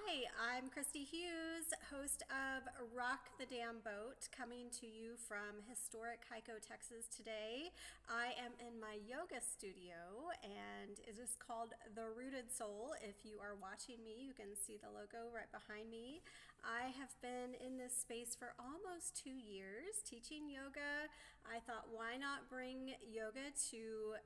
Hi, I'm Christy Hughes, host of Rock the Damn Boat, coming to you from historic Hico, Texas today. I am in my yoga studio and it is called The Rooted Soul. If you are watching me, you can see the logo right behind me. I have been in this space for almost 2 years teaching yoga. I thought, why not bring yoga to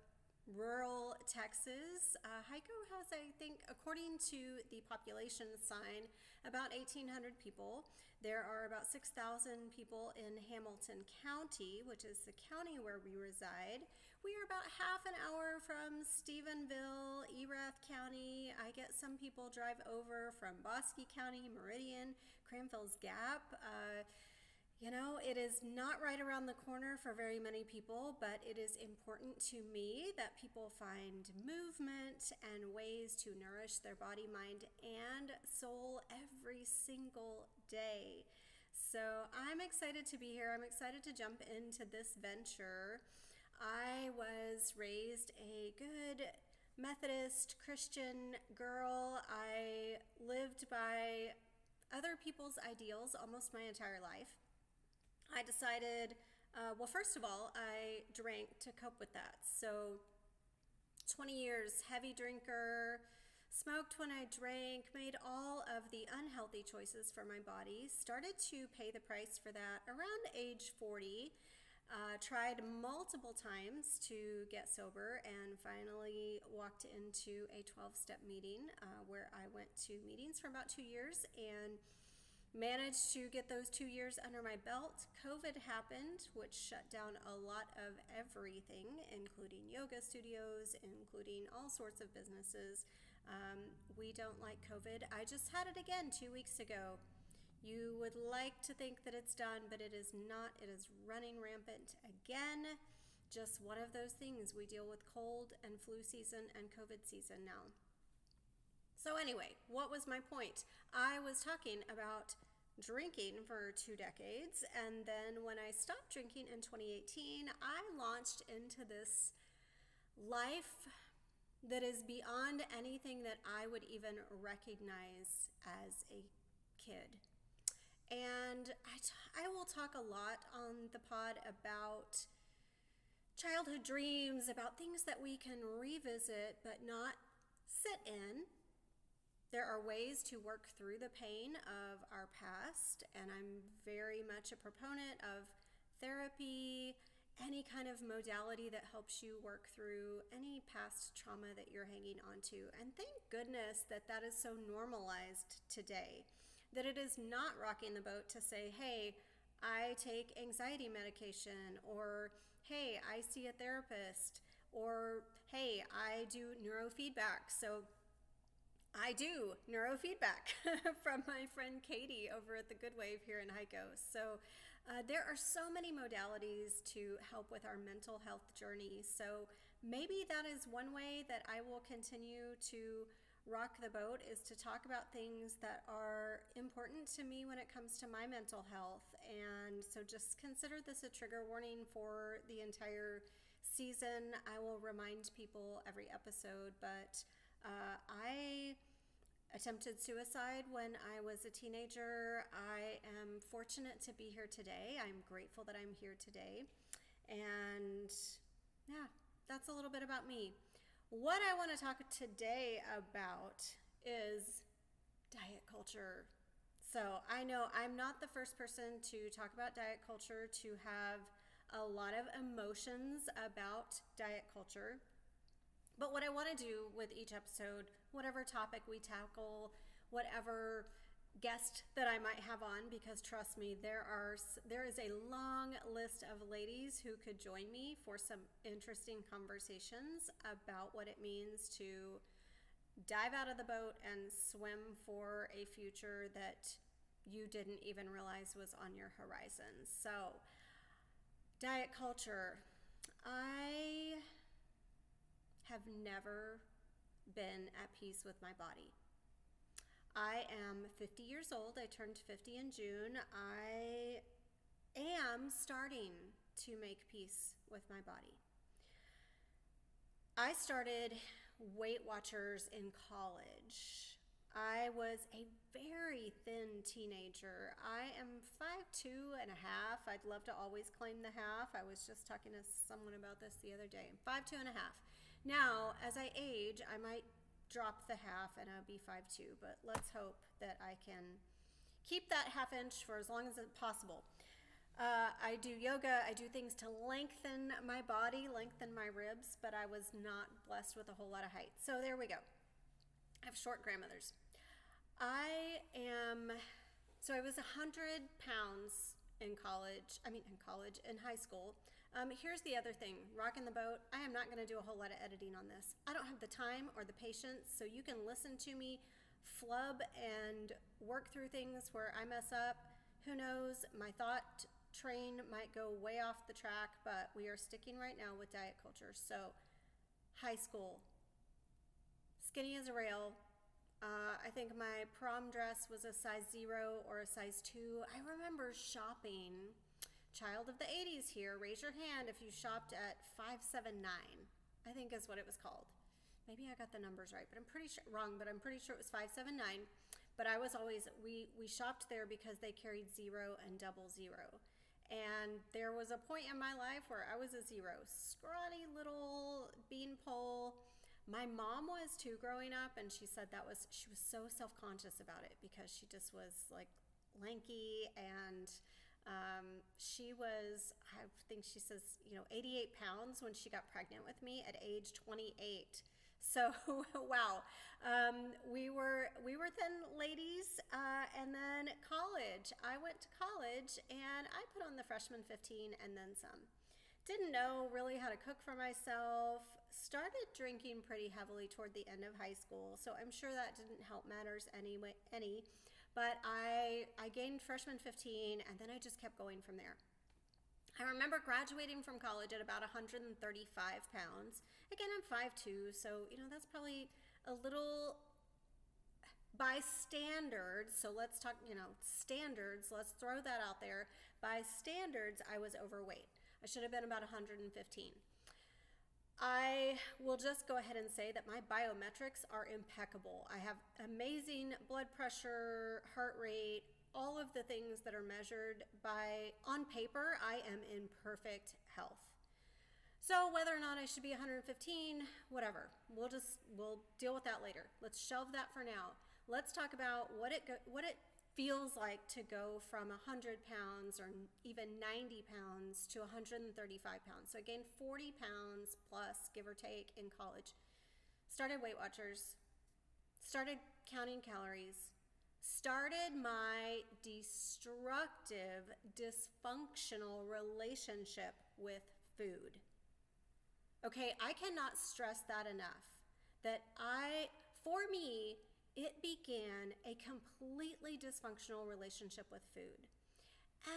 rural Texas? Hico has, I think, according to the population sign, about 1,800 people. There are about 6,000 people in Hamilton County, which is the county where we reside. We are about half an hour from Stephenville, Erath County. I get some people drive over from Bosque County, Meridian, Cranfill's Gap. It is not right around the corner for very many people, but it is important to me that people find movement and ways to nourish their body, mind, and soul every single day. So I'm excited to be here. I'm excited to jump into this venture. I was raised a good Methodist Christian girl. I lived by other people's ideals almost my entire life. I decided, first of all, I drank to cope with that. So 20 years, heavy drinker, smoked when I drank, made all of the unhealthy choices for my body, started to pay the price for that around age 40, tried multiple times to get sober, and finally walked into a 12-step meeting where I went to meetings for about 2 years and managed to get those 2 years under my belt. COVID happened, which shut down a lot of everything, including yoga studios, including all sorts of businesses. We don't like COVID. I just had it again 2 weeks ago. You would like to think that it's done, but it is not. It is running rampant again. Just one of those things. We deal with cold and flu season and COVID season now. So anyway, what was my point? I was talking about drinking for 2 decades, and then when I stopped drinking in 2018, I launched into this life that is beyond anything that I would even recognize as a kid. And I will talk a lot on the pod about childhood dreams, about things that we can revisit but not sit in. There are ways to work through the pain of our past, and I'm very much a proponent of therapy, any kind of modality that helps you work through any past trauma that you're hanging on to. And thank goodness that that is so normalized today, that it is not rocking the boat to say, hey, I take anxiety medication, or hey, I see a therapist, or hey, I do neurofeedback. So I do neurofeedback from my friend Katie over at the Good Wave here in Hico. So there are so many modalities to help with our mental health journey. So maybe that is one way that I will continue to rock the boat, is to talk about things that are important to me when it comes to my mental health. And so just consider this a trigger warning for the entire season. I will remind people every episode, but I attempted suicide when I was a teenager. I am fortunate to be here today. I'm grateful that I'm here today. And yeah, that's a little bit about me. What I want to talk today about is diet culture. So I know I'm not the first person to talk about diet culture, to have a lot of emotions about diet culture. But what I want to do with each episode, whatever topic we tackle, whatever guest that I might have on, because trust me, there is a long list of ladies who could join me for some interesting conversations about what it means to dive out of the boat and swim for a future that you didn't even realize was on your horizon. So, diet culture. I have never been at peace with my body. I am 50 years old. I turned 50 in June. I am starting to make peace with my body. I started Weight Watchers in college. I was was a very thin teenager. I am 5'2" and a half. I'd love to always claim the half. I was just talking to someone about this the other day. 5'2" and a half. Now, as I age, I might drop the half and I'll be 5'2", but let's hope that I can keep that half inch for as long as it's possible. I do yoga, I do things to lengthen my body, lengthen my ribs, but I was not blessed with a whole lot of height. So there we go. I have short grandmothers. I was 100 pounds in high school. Here's the other thing, rocking the boat. I am not going to do a whole lot of editing on this. I don't have the time or the patience, so you can listen to me flub and work through things where I mess up. Who knows, my thought train might go way off the track, but we are sticking right now with diet culture. So, high school, skinny as a rail. I think my prom dress was a size 0 or a size 2. I remember shopping, child of the 80s here, raise your hand if you shopped at 579, I think is what it was called. Maybe I got the numbers right, but I'm pretty sure, wrong, but I'm pretty sure it was 579. But I was always, we shopped there because they carried 0 and 00. And there was a point in my life where I was a 0, scrawny little beanpole. My mom was too growing up, and she said she was so self-conscious about it because she just was like lanky, and she was, I think she says, 88 pounds when she got pregnant with me at age 28. So, wow, we were thin ladies, and then college. I went to college, and I put on the freshman 15 and then some. Didn't know really how to cook for myself. Started drinking pretty heavily toward the end of high school, so I'm sure that didn't help matters any. But I gained freshman 15, and then I just kept going from there. I remember graduating from college at about 135 pounds. Again, I'm 5'2", so, that's probably a little by standards. So let's talk, standards. Let's throw that out there. By standards, I was overweight. I should have been about 115. I will just go ahead and say that my biometrics are impeccable. I have amazing blood pressure, heart rate, all of the things that are measured on paper, I am in perfect health. So whether or not I should be 115, whatever, we'll deal with that later. Let's shelve that for now. Let's talk about what it feels like to go from 100 pounds or even 90 pounds to 135 pounds. So I gained 40 pounds plus, give or take, in college. Started Weight Watchers, started counting calories, started my destructive, dysfunctional relationship with food. Okay, I cannot stress that enough. For me, it began a completely dysfunctional relationship with food.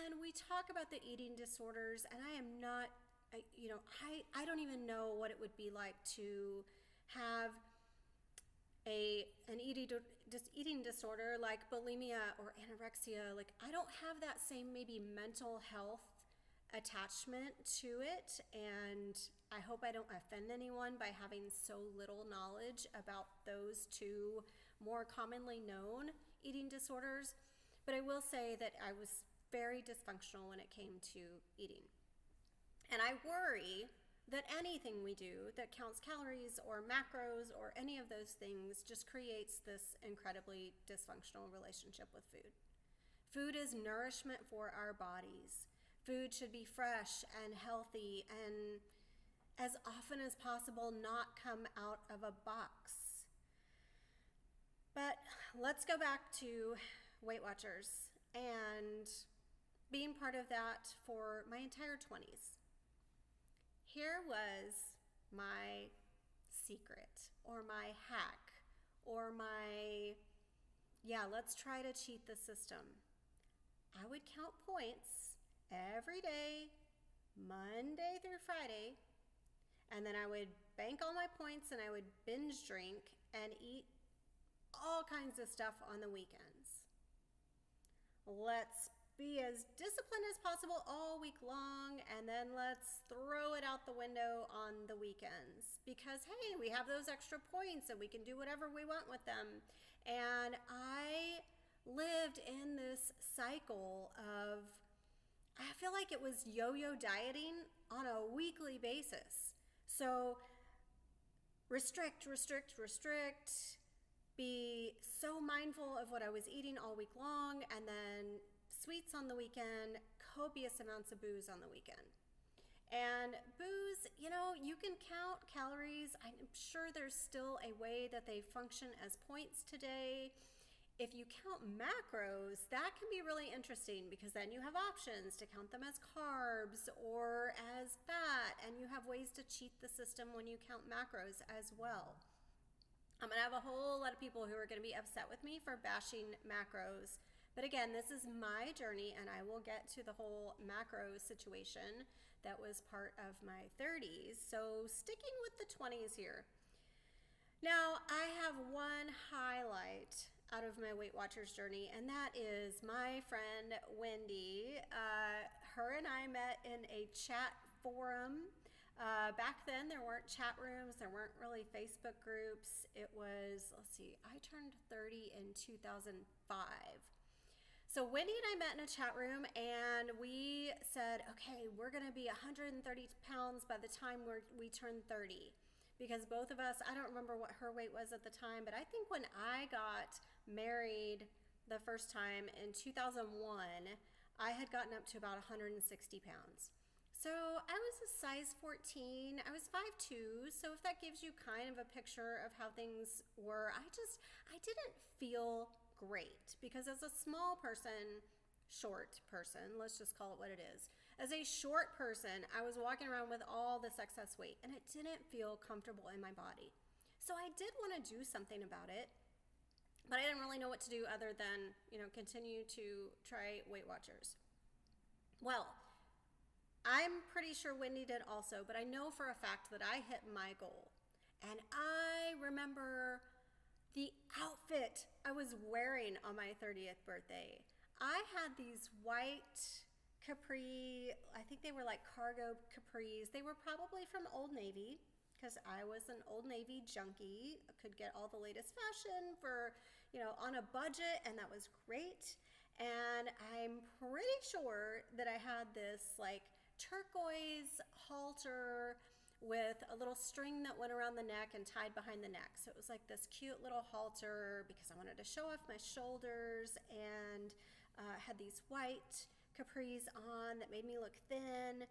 And we talk about the eating disorders, and I am not, I don't even know what it would be like to have an eating disorder like bulimia or anorexia. Like, I don't have that same maybe mental health attachment to it, and I hope I don't offend anyone by having so little knowledge about those two more commonly known eating disorders. But I will say that I was very dysfunctional when it came to eating. And I worry that anything we do that counts calories or macros or any of those things just creates this incredibly dysfunctional relationship with food. Food is nourishment for our bodies. Food should be fresh and healthy and, as often as possible, not come out of a box. But let's go back to Weight Watchers and being part of that for my entire 20s. Here was my secret or my hack or let's try to cheat the system. I would count points every day, Monday through Friday, and then I would bank all my points and I would binge drink and eat all kinds of stuff on the weekends. Let's be as disciplined as possible all week long, and then let's throw it out the window on the weekends because, hey, we have those extra points and we can do whatever we want with them. And I lived in this cycle of, I feel like it was yo-yo dieting on a weekly basis. So restrict, restrict, restrict, be so mindful of what I was eating all week long, and then sweets on the weekend, copious amounts of booze on the weekend. And booze, you can count calories. I'm sure there's still a way that they function as points today. If you count macros, that can be really interesting because then you have options to count them as carbs or as fat, and you have ways to cheat the system when you count macros as well. I'm going to have a whole lot of people who are going to be upset with me for bashing macros. But again, this is my journey, and I will get to the whole macro situation that was part of my 30s. So sticking with the 20s here. Now, I have one highlight out of my Weight Watchers journey, and that is my friend Wendy. Her and I met in a chat forum. Back then, there weren't chat rooms, there weren't really Facebook groups. It was, I turned 30 in 2005. So Wendy and I met in a chat room, and we said, okay, we're going to be 130 pounds by the time we turn 30. Because both of us, I don't remember what her weight was at the time, but I think when I got married the first time in 2001, I had gotten up to about 160 pounds. So I was a size 14, I was 5'2", so if that gives you kind of a picture of how things were, I didn't feel great because as a small person, short person, let's just call it what it is. As a short person, I was walking around with all this excess weight and it didn't feel comfortable in my body. So I did want to do something about it, but I didn't really know what to do other than, continue to try Weight Watchers. Well, I'm pretty sure Wendy did also, but I know for a fact that I hit my goal. And I remember the outfit I was wearing on my 30th birthday. I had these white capri, I think they were like cargo capris. They were probably from Old Navy because I was an Old Navy junkie. I could get all the latest fashion for, on a budget, and that was great. And I'm pretty sure that I had this like turquoise halter with a little string that went around the neck and tied behind the neck. So it was like this cute little halter because I wanted to show off my shoulders, and had these white capris on that made me look thin.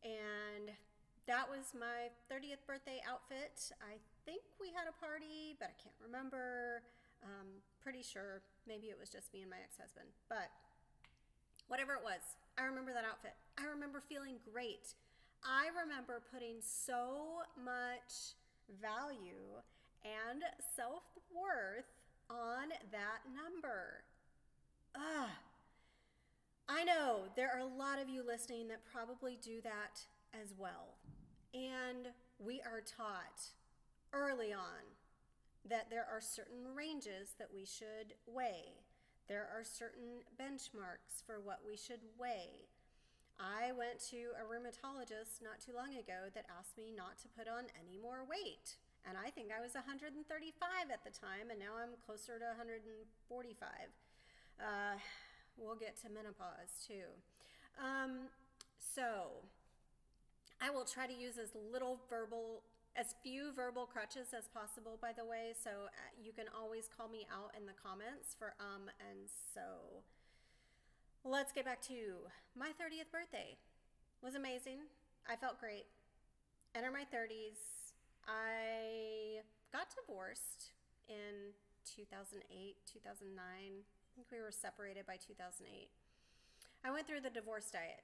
And that was my 30th birthday outfit. I think we had a party, but I can't remember. Pretty sure maybe it was just me and my ex-husband, but whatever it was, I remember that outfit. I remember feeling great. I remember putting so much value and self-worth on that number. I know there are a lot of you listening that probably do that as well. And we are taught early on that there are certain ranges that we should weigh. There are certain benchmarks for what we should weigh. I went to a rheumatologist not too long ago that asked me not to put on any more weight. And I think I was 135 at the time, and now I'm closer to 145. We'll get to menopause too. So I will try to use as few verbal crutches as possible, by the way. So you can always call me out in the comments for and so. Let's get back to my 30th birthday. It was amazing. I felt great. Enter my 30s. I got divorced in 2008, 2009. I think we were separated by 2008. I went through the divorce diet,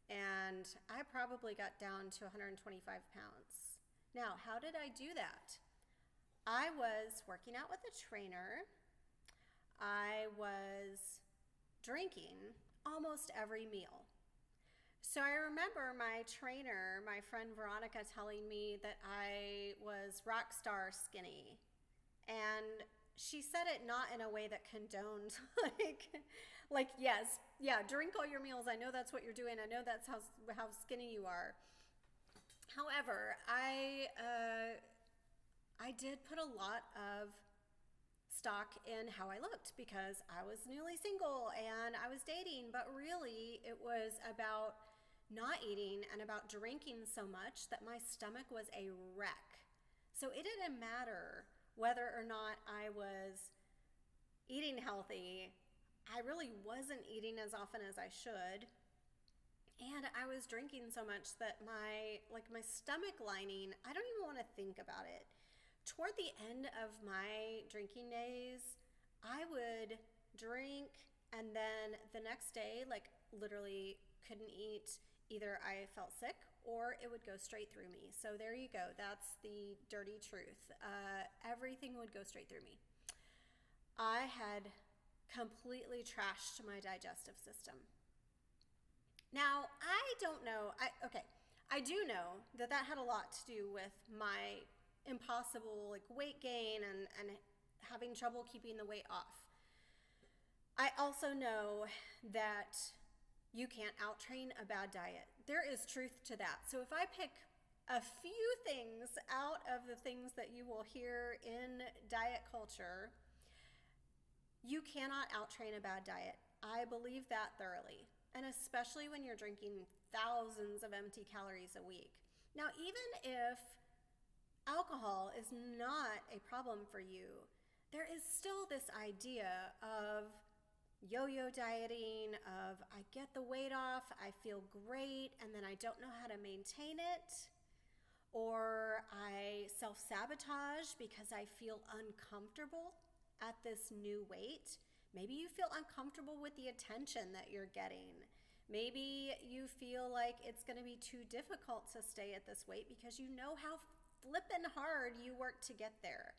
and I probably got down to 125 pounds. Now, how did I do that? I was working out with a trainer. I was drinking almost every meal. So I remember my trainer, my friend Veronica, telling me that I was rock star skinny. And she said it not in a way that condoned, like yes, yeah, drink all your meals. I know that's what you're doing. I know that's how skinny you are. However, I did put a lot of stock in how I looked because I was newly single and I was dating, but really it was about not eating and about drinking so much that my stomach was a wreck. So it didn't matter whether or not I was eating healthy. I really wasn't eating as often as I should. And I was drinking so much that my stomach lining, I don't even want to think about it. Toward the end of my drinking days, I would drink and then the next day, like literally couldn't eat. Either I felt sick or it would go straight through me. So there you go. That's the dirty truth. Everything would go straight through me. I had completely trashed my digestive system. Now, I don't know. I do know that had a lot to do with my impossible weight gain and having trouble keeping the weight off. I also know that you can't out-train a bad diet. There is truth to that. So if I pick a few things out of the things that you will hear in diet culture, you cannot out-train a bad diet. I believe that thoroughly. And especially when you're drinking thousands of empty calories a week. Now, even if alcohol is not a problem for you, there is still this idea of yo-yo dieting, of I get the weight off, I feel great, and then I don't know how to maintain it. Or I self-sabotage because I feel uncomfortable at this new weight. Maybe you feel uncomfortable with the attention that you're getting. Maybe you feel like it's going to be too difficult to stay at this weight because you know how flippin' hard you work to get there.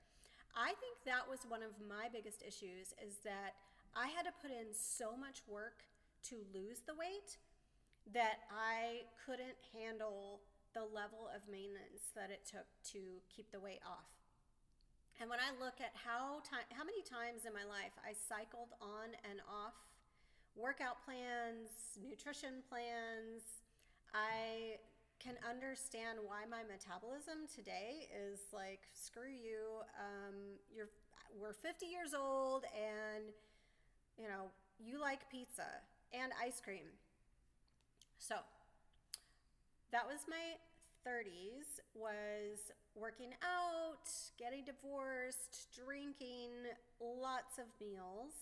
I think that was one of my biggest issues, is that I had to put in so much work to lose the weight that I couldn't handle the level of maintenance that it took to keep the weight off. And when I look at how many times in my life I cycled on and off workout plans, nutrition plans, I can understand why my metabolism today is like, screw you. We're 50 years old and you like pizza and ice cream. So that was my 30s, was working out, getting divorced, drinking, lots of meals.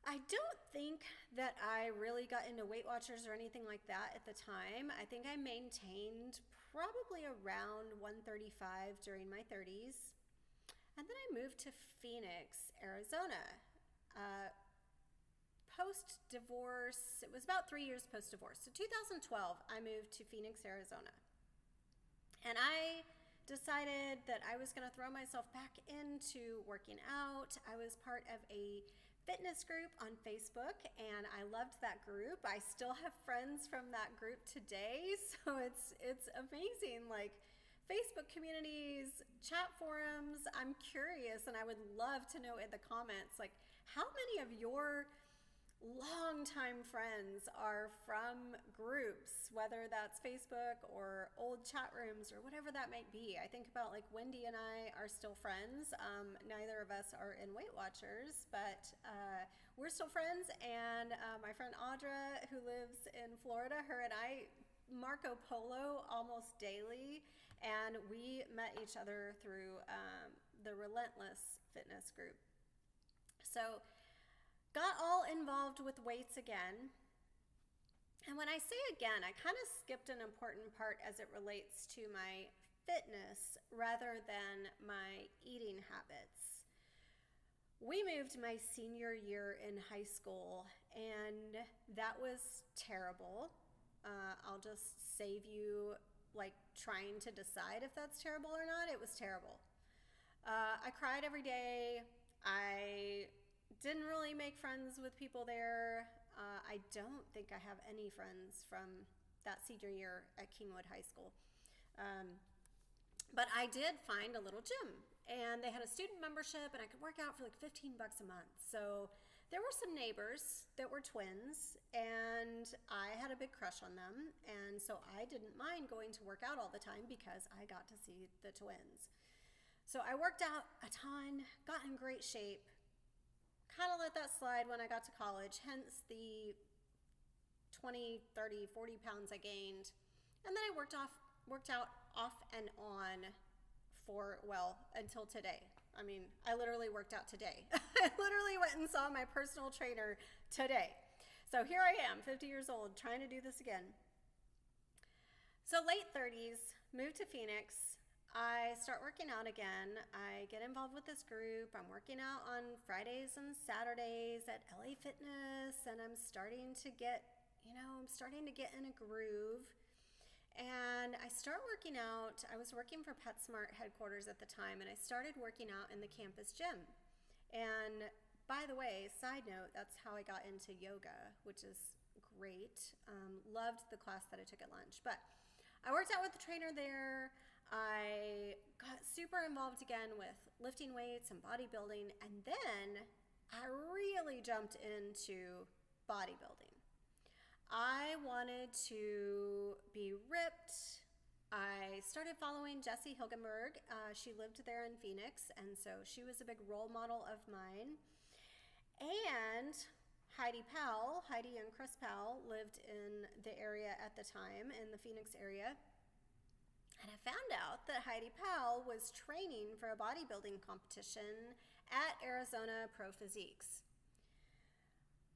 I don't think that I really got into Weight Watchers or anything like that at the time. I think I maintained probably around 135 during my 30s. And then I moved to Phoenix, Arizona. Post-divorce, it was about 3 years post-divorce. So 2012, I moved to Phoenix, Arizona. And I decided that I was going to throw myself back into working out. I was part of a fitness group on Facebook, and I loved that group. I still have friends from that group today, so it's amazing. Like, Facebook communities, chat forums. I'm curious, and I would love to know in the comments, like, how many of your longtime friends are from groups, whether that's Facebook or old chat rooms or whatever that might be. I think about, like, Wendy and I are still friends. Neither of us are in Weight Watchers, but we're still friends. And my friend Audra, who lives in Florida, her and I Marco Polo almost daily, and we met each other through the Relentless Fitness group. So got all involved with weights again. And when I say again, I kind of skipped an important part as it relates to my fitness rather than my eating habits. We moved my senior year in high school, and that was terrible. I'll just save you trying to decide if that's terrible or not. It was terrible. I cried every day. I didn't really make friends with people there. I don't think I have any friends from that senior year at Kingwood High School. But I did find a little gym, and they had a student membership, and I could work out for like $15 a month. So there were some neighbors that were twins, and I had a big crush on them. And so I didn't mind going to work out all the time because I got to see the twins. So I worked out a ton, got in great shape, kind of let that slide when I got to college, hence the 20, 30, 40 pounds I gained. And then I worked out off and on for, well, until today. I mean, I literally worked out today. I literally went and saw my personal trainer today. So here I am, 50 years old, trying to do this again. So late 30s, moved to Phoenix. I start working out again. I get involved with this group. I'm working out on Fridays and Saturdays at LA Fitness, and I'm starting to get in a groove. And I start working out. I was working for PetSmart headquarters at the time, and I started working out in the campus gym. And by the way, side note, that's how I got into yoga, which is great. Loved the class that I took at lunch. But I worked out with the trainer there. I got super involved again with lifting weights and bodybuilding, and then I really jumped into bodybuilding. I wanted to be ripped. I started following Jessie Hilgenberg. She lived there in Phoenix, and so she was a big role model of mine. And Heidi and Chris Powell lived in the area at the time, in the Phoenix area. And I found out that Heidi Powell was training for a bodybuilding competition at Arizona Pro Physiques.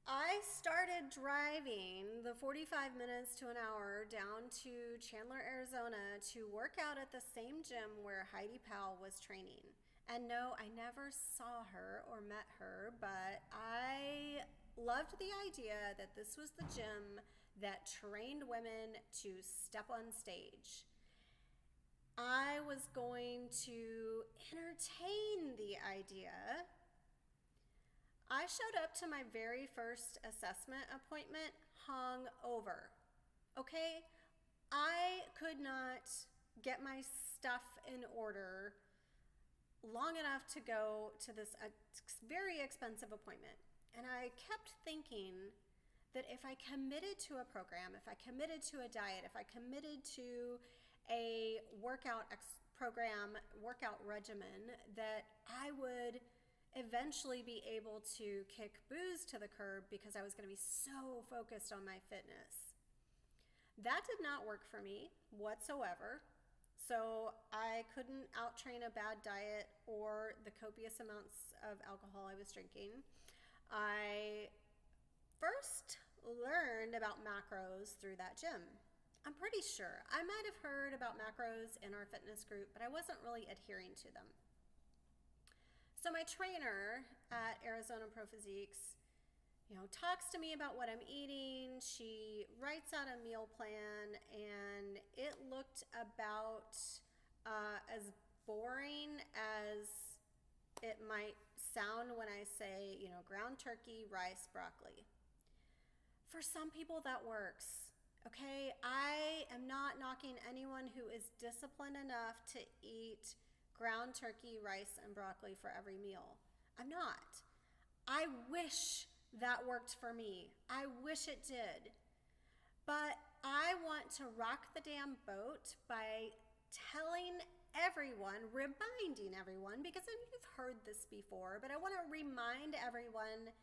I started driving the 45 minutes to an hour down to Chandler, Arizona to work out at the same gym where Heidi Powell was training. And no, I never saw her or met her, but I loved the idea that this was the gym that trained women to step on stage. I was going to entertain the idea. I showed up to my very first assessment appointment hungover. Okay? I could not get my stuff in order long enough to go to this very expensive appointment. And I kept thinking that if I committed to a program, if I committed to a diet, if I committed to a workout regimen, that I would eventually be able to kick booze to the curb because I was going to be so focused on my fitness. That did not work for me whatsoever. So I couldn't out-train a bad diet or the copious amounts of alcohol I was drinking. I first learned about macros through that gym. I'm pretty sure I might have heard about macros in our fitness group, but I wasn't really adhering to them. So my trainer at Arizona Pro Physiques, talks to me about what I'm eating. She writes out a meal plan, and it looked about as boring as it might sound when I say, ground turkey, rice, broccoli. For some people that works. Okay, I am not knocking anyone who is disciplined enough to eat ground turkey, rice, and broccoli for every meal. I'm not. I wish that worked for me. I wish it did. But I want to rock the damn boat by telling everyone, reminding everyone, because you've heard this before, but I want to remind everyone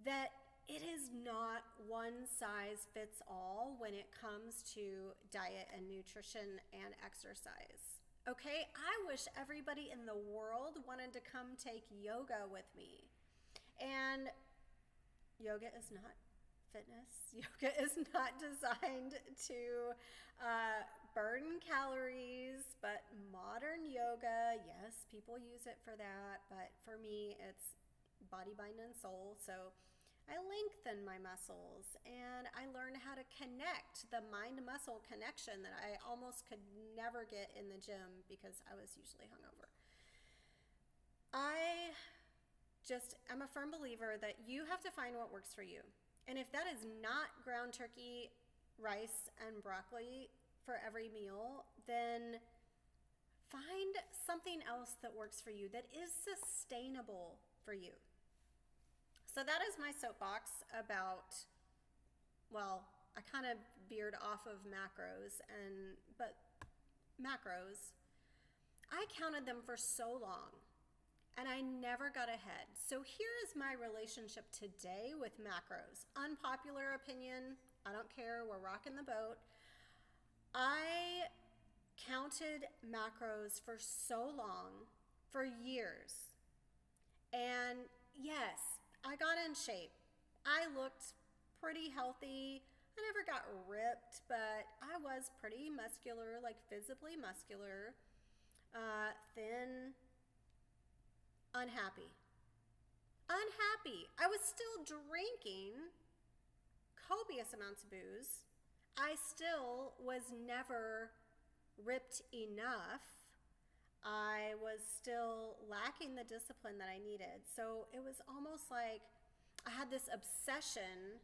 that it is not one size fits all when it comes to diet and nutrition and exercise. Okay, I wish everybody in the world wanted to come take yoga with me. And yoga is not fitness. Yoga is not designed to burn calories, but modern yoga, yes, people use it for that, but for me, it's body, mind, and soul. So I lengthen my muscles, and I learn how to connect, the mind-muscle connection that I almost could never get in the gym because I was usually hungover. I'm a firm believer that you have to find what works for you. And if that is not ground turkey, rice, and broccoli for every meal, then find something else that works for you, that is sustainable for you. So that is my soapbox about, I kind of veered off of macros, but macros. I counted them for so long and I never got ahead. So here is my relationship today with macros. Unpopular opinion, I don't care, we're rocking the boat. I counted macros for so long, for years. And yes, I got in shape. I looked pretty healthy. I never got ripped, but I was pretty muscular, like visibly muscular, thin, unhappy. Unhappy. I was still drinking copious amounts of booze. I still was never ripped enough. I was still lacking the discipline that I needed. So it was almost like I had this obsession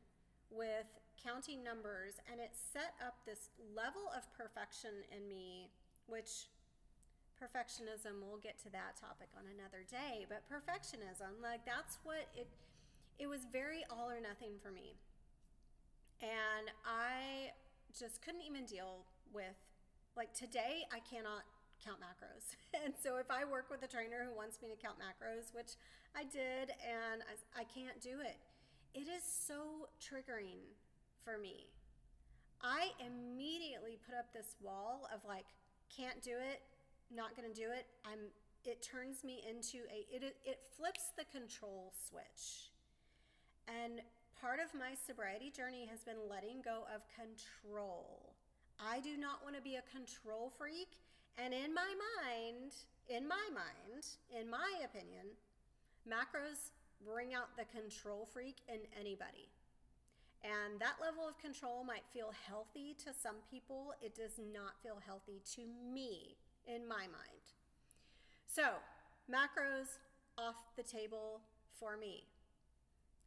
with counting numbers, and it set up this level of perfection in me, which perfectionism, we'll get to that topic on another day, but perfectionism, like that's what it was very all or nothing for me. And I just couldn't even deal with, like today, I cannot count macros. And so if I work with a trainer who wants me to count macros, which I did, and I can't do it, it is so triggering for me. I immediately put up this wall of like, can't do it, not gonna do it. It turns me into it flips the control switch. And part of my sobriety journey has been letting go of control. I do not want to be a control freak. And in my opinion, macros bring out the control freak in anybody. And that level of control might feel healthy to some people. It does not feel healthy to me in my mind. So, macros off the table for me.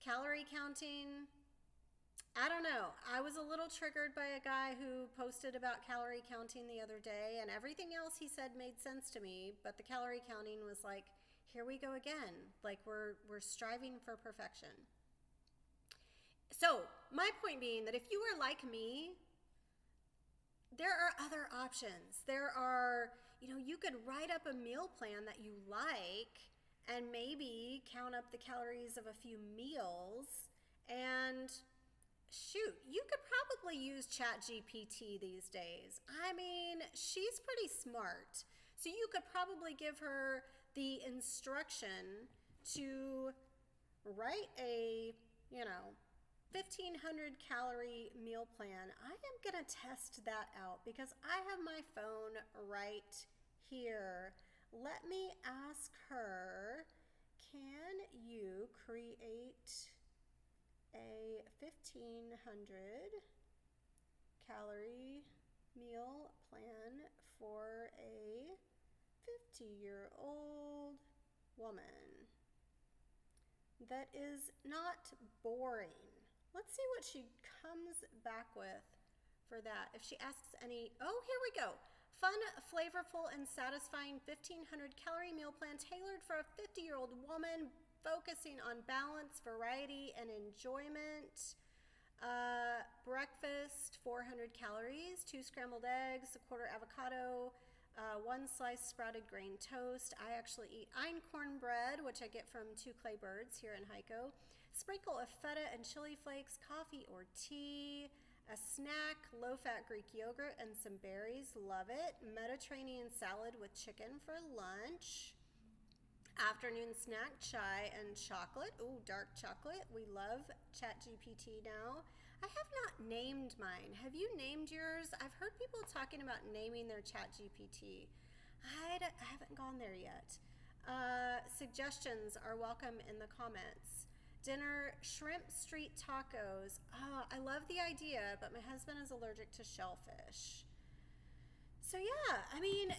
Calorie counting, I don't know. I was a little triggered by a guy who posted about calorie counting the other day, and everything else he said made sense to me, but the calorie counting was like, here we go again. Like we're striving for perfection. So my point being that if you are like me, there are other options. There are, you could write up a meal plan that you like and maybe count up the calories of a few meals, and shoot, you could probably use ChatGPT these days. I mean, she's pretty smart. So you could probably give her the instruction to write a, 1,500 calorie meal plan. I am going to test that out because I have my phone right here. Let me ask her, can you create a 1,500 calorie meal plan for a 50-year-old woman that is not boring? Let's see what she comes back with for that. If she asks any, here we go. Fun, flavorful, and satisfying 1,500 calorie meal plan tailored for a 50-year-old woman, focusing on balance, variety, and enjoyment. Breakfast, 400 calories, 2 scrambled eggs, a quarter avocado, 1 sliced sprouted grain toast. I actually eat einkorn bread, which I get from 2 Clay Birds here in Heiko. Sprinkle of feta and chili flakes, coffee or tea. A snack, low-fat Greek yogurt and some berries. Love it. Mediterranean salad with chicken for lunch. Afternoon snack, chai and chocolate. Ooh, dark chocolate. We love ChatGPT now. I have not named mine. Have you named yours? I've heard people talking about naming their ChatGPT. I haven't gone there yet. Suggestions are welcome in the comments. Dinner, shrimp street tacos. I love the idea, but my husband is allergic to shellfish. So yeah, I mean,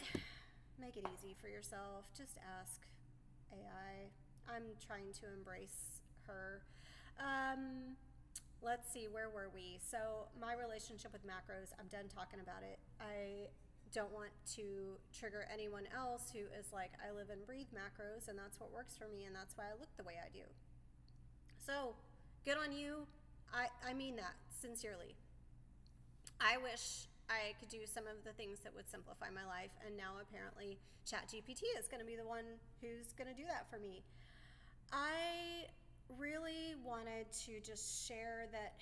make it easy for yourself. Just ask AI. I'm trying to embrace her. Let's see, where were we? So my relationship with macros, I'm done talking about it. I don't want to trigger anyone else who is like, I live and breathe macros, and that's what works for me, and that's why I look the way I do. So good on you. I mean that sincerely. I wish I could do some of the things that would simplify my life. And now apparently ChatGPT is going to be the one who's going to do that for me. I really wanted to just share that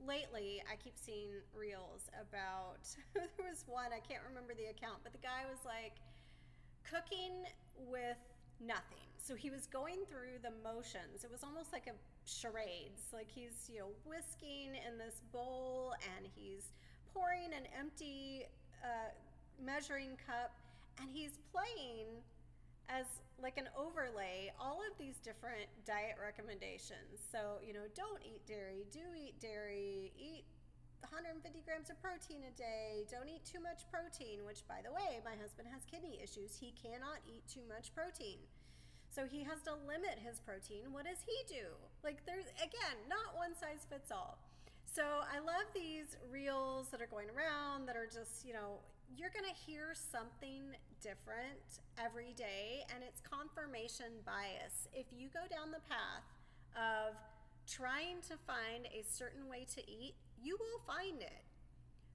lately I keep seeing reels about, there was one, I can't remember the account, but the guy was like cooking with nothing. So he was going through the motions. It was almost like a charades. Like he's, whisking in this bowl and he's pouring an empty measuring cup, and he's playing as like an overlay all of these different diet recommendations. So, don't eat dairy, do eat dairy, eat 150 grams of protein a day, don't eat too much protein, which, by the way, my husband has kidney issues. He cannot eat too much protein. So he has to limit his protein. What does he do? Like, there's, again, not one size fits all. So I love these reels that are going around that are just, you're going to hear something different every day, and it's confirmation bias. If you go down the path of trying to find a certain way to eat, you will find it.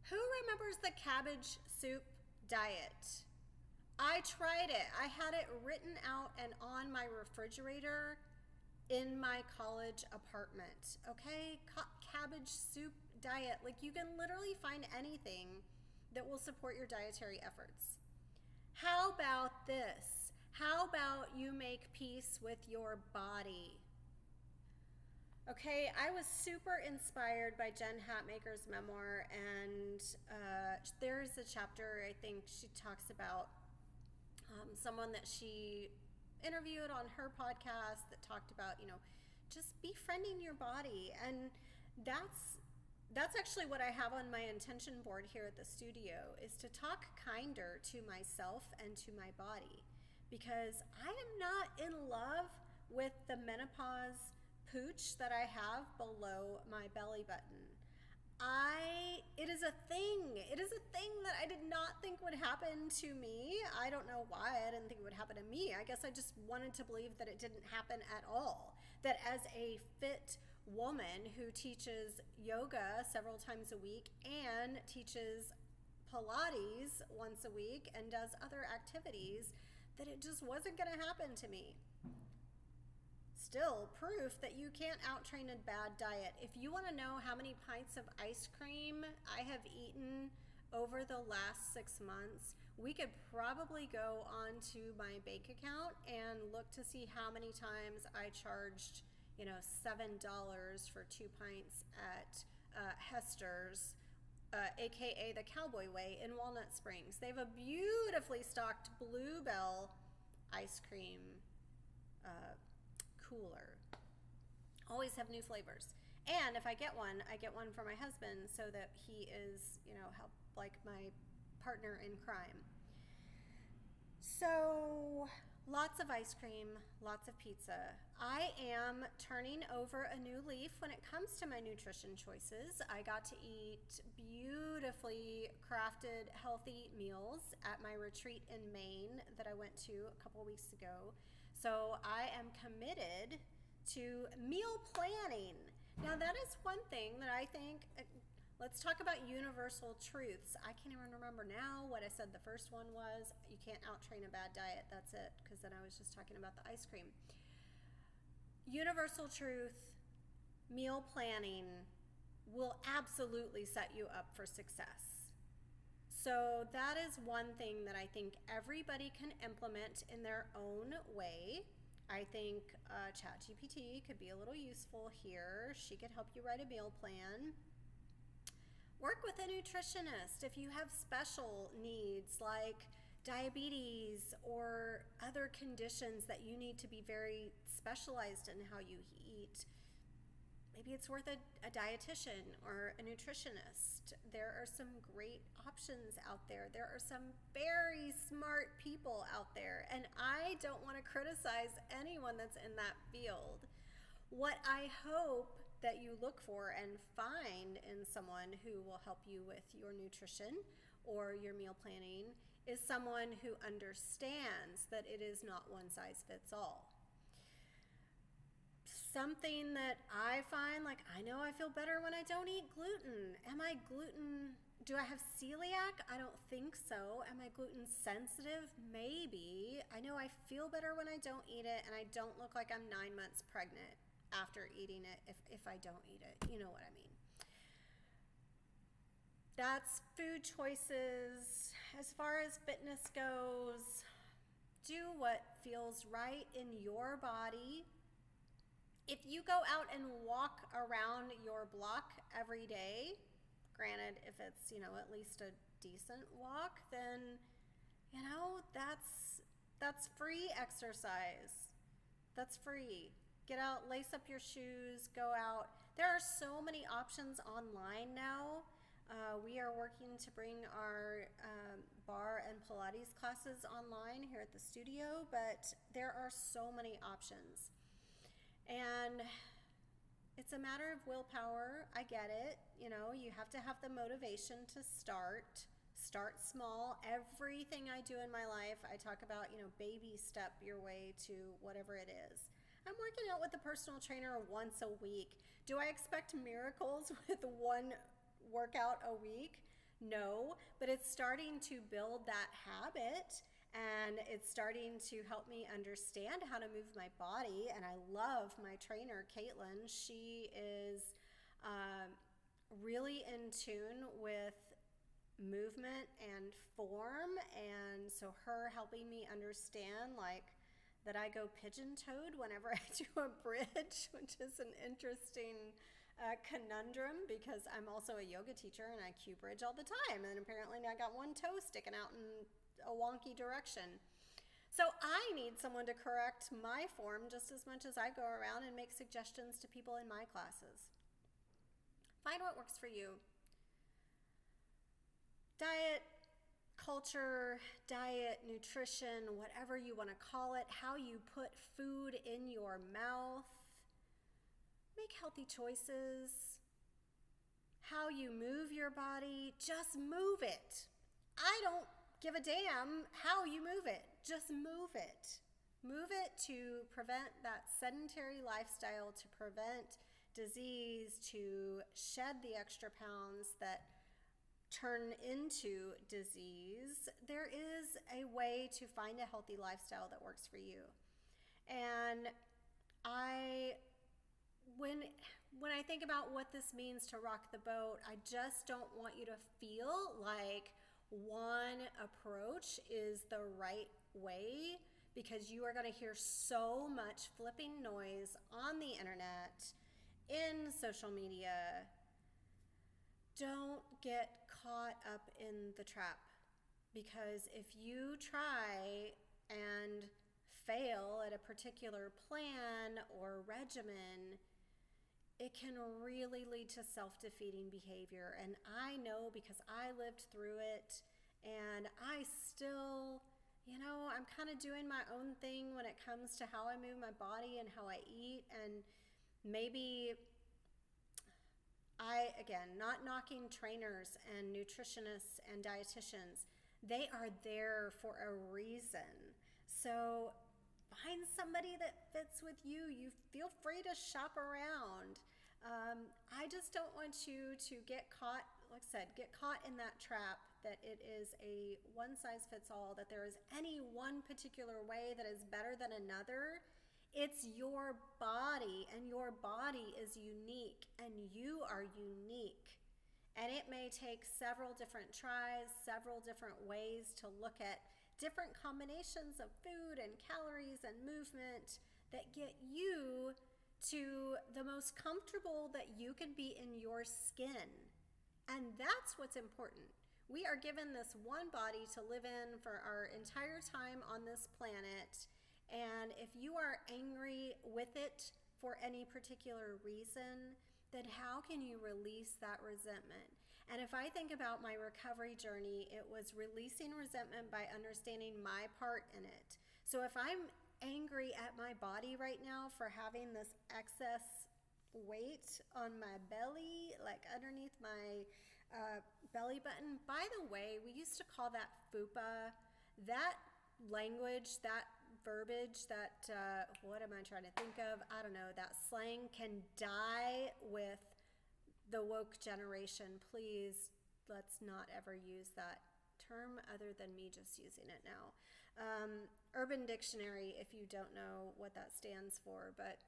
Who remembers the cabbage soup diet? I tried it. I had it written out and on my refrigerator in my college apartment. Okay? Cabbage soup diet. Like, you can literally find anything that will support your dietary efforts. How about this? How about you make peace with your body? Okay, I was super inspired by Jen Hatmaker's memoir, and there's a chapter, I think she talks about someone that she interviewed on her podcast that talked about, just befriending your body. And that's actually what I have on my intention board here at the studio, is to talk kinder to myself and to my body, because I am not in love with the menopause pooch that I have below my belly button. It is a thing. It is a thing that I did not think would happen to me. I don't know why I didn't think it would happen to me. I guess I just wanted to believe that it didn't happen at all. That as a fit woman who teaches yoga several times a week and teaches Pilates once a week and does other activities, that it just wasn't going to happen to me. Still proof that you can't out-train a bad diet. If you want to know how many pints of ice cream I have eaten over the last 6 months, we could probably go onto my bank account and look to see how many times I charged, $7 for 2 pints at Hester's, aka the Cowboy Way in Walnut Springs. They have a beautifully stocked Bluebell ice cream cooler. Always have new flavors. And if I get one for my husband, so that he is, help like my partner in crime. So lots of ice cream, lots of pizza. I am turning over a new leaf when it comes to my nutrition choices. I got to eat beautifully crafted, healthy meals at my retreat in Maine that I went to a couple weeks ago. So I am committed to meal planning. Now that is one thing that I think, let's talk about universal truths. I can't even remember now what I said the first one was. You can't out-train a bad diet. That's it, because then I was just talking about the ice cream. Universal truth, meal planning will absolutely set you up for success. So that is one thing that I think everybody can implement in their own way. I think ChatGPT could be a little useful here. She could help you write a meal plan. Work with a nutritionist if you have special needs like diabetes or other conditions that you need to be very specialized in how you eat. Maybe it's worth a dietitian or a nutritionist. There are some great options out there. There are some very smart people out there, and I don't want to criticize anyone that's in that field. What I hope that you look for and find in someone who will help you with your nutrition or your meal planning is someone who understands that it is not one size fits all. something that I find, like, I know I feel better when I don't eat gluten. Am I gluten? Do I have celiac? I don't think so. Am I gluten sensitive? Maybe. I know I feel better when I don't eat it, and I don't look like I'm 9 months pregnant after eating it if I don't eat it. You know what I mean. That's food choices. As far as fitness goes, do what feels right in your body. If you go out and walk around your block every day, granted, if it's, at least a decent walk, then, that's free exercise. That's free. Get out, lace up your shoes, go out. There are so many options online now. We are working to bring our barre and Pilates classes online here at the studio, but there are so many options. And it's a matter of willpower. I get it. You have to have the motivation to start. Start small. Everything I do in my life, I talk about, baby step your way to whatever it is. I'm working out with a personal trainer once a week. Do I expect miracles with one workout a week? No, but it's starting to build that habit, and it's starting to help me understand how to move my body. And I love my trainer, Caitlin. She is really in tune with movement and form, and so her helping me understand, like, that I go pigeon-toed whenever I do a bridge, which is an interesting conundrum because I'm also a yoga teacher and I cue bridge all the time, and apparently I got one toe sticking out in a wonky direction. So I need someone to correct my form just as much as I go around and make suggestions to people in my classes. Find what works for you. Diet, culture, diet, nutrition, whatever you want to call it, how you put food in your mouth. Make healthy choices. How you move your body, just move it. I don't give a damn how you move it. Just move it. Move it to prevent that sedentary lifestyle, to prevent disease, to shed the extra pounds that turn into disease. There is a way to find a healthy lifestyle that works for you. And when I think about what this means to rock the boat, I just don't want you to feel like one approach is the right way, because you are going to hear so much flipping noise on the internet, in social media. Don't get caught up in the trap, because if you try and fail at a particular plan or regimen, it can really lead to self-defeating behavior. And I know, because I lived through it, and I still, I'm kind of doing my own thing when it comes to how I move my body and how I eat. And maybe again, not knocking trainers and nutritionists and dietitians. They are there for a reason. So find somebody that fits with you. You feel free to shop around. I just don't want you to get caught, like I said, get caught in that trap that it is a one size fits all, that there is any one particular way that is better than another. It's your body, and your body is unique, and you are unique. And it may take several different tries, several different ways to look at different combinations of food and calories and movement that get you to the most comfortable that you can be in your skin. And that's what's important. We are given this one body to live in for our entire time on this planet. And if you are angry with it for any particular reason, then how can you release that resentment? And if I think about my recovery journey, it was releasing resentment by understanding my part in it. So if I'm angry at my body right now for having this excess weight on my belly, like underneath my belly button. By the way, we used to call that fupa. That language, that verbiage, that, what am I trying to think of? I don't know, that slang can die with the woke generation. Please, let's not ever use that term other than me just using it now. Urban Dictionary, if you don't know what that stands for. But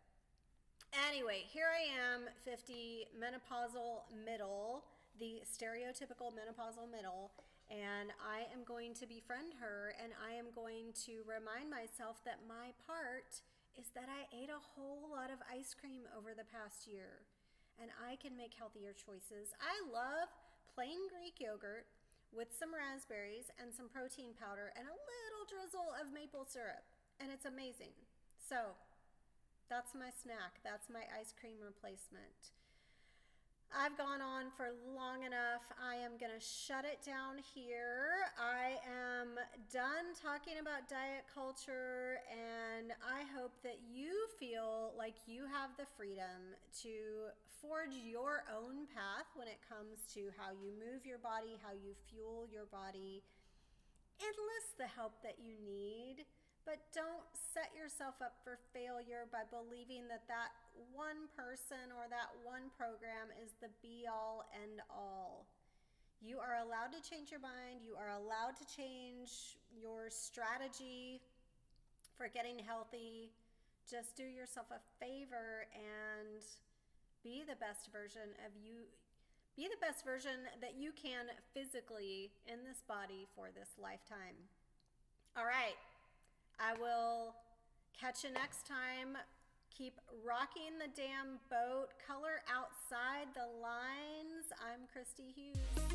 anyway, here I am, 50, menopausal middle, the stereotypical menopausal middle, and I am going to befriend her, and I am going to remind myself that my part is that I ate a whole lot of ice cream over the past year, and I can make healthier choices. I love plain Greek yogurt with some raspberries and some protein powder and a little drizzle of maple syrup, and it's amazing. So that's my snack. That's my ice cream replacement. I've gone on for long enough. I am going to shut it down here. I am done talking about diet culture, and I hope that you feel like you have the freedom to forge your own path when it comes to how you move your body, how you fuel your body. Enlist the help that you need, but don't set yourself up for failure by believing that that one person or that one program is the be-all, end-all. You are allowed to change your mind. You are allowed to change your strategy for getting healthy. Just do yourself a favor and be the best version of you. Be the best version that you can physically in this body for this lifetime. All right. I will catch you next time. Keep rocking the damn boat. Color outside the lines. I'm Christy Hughes.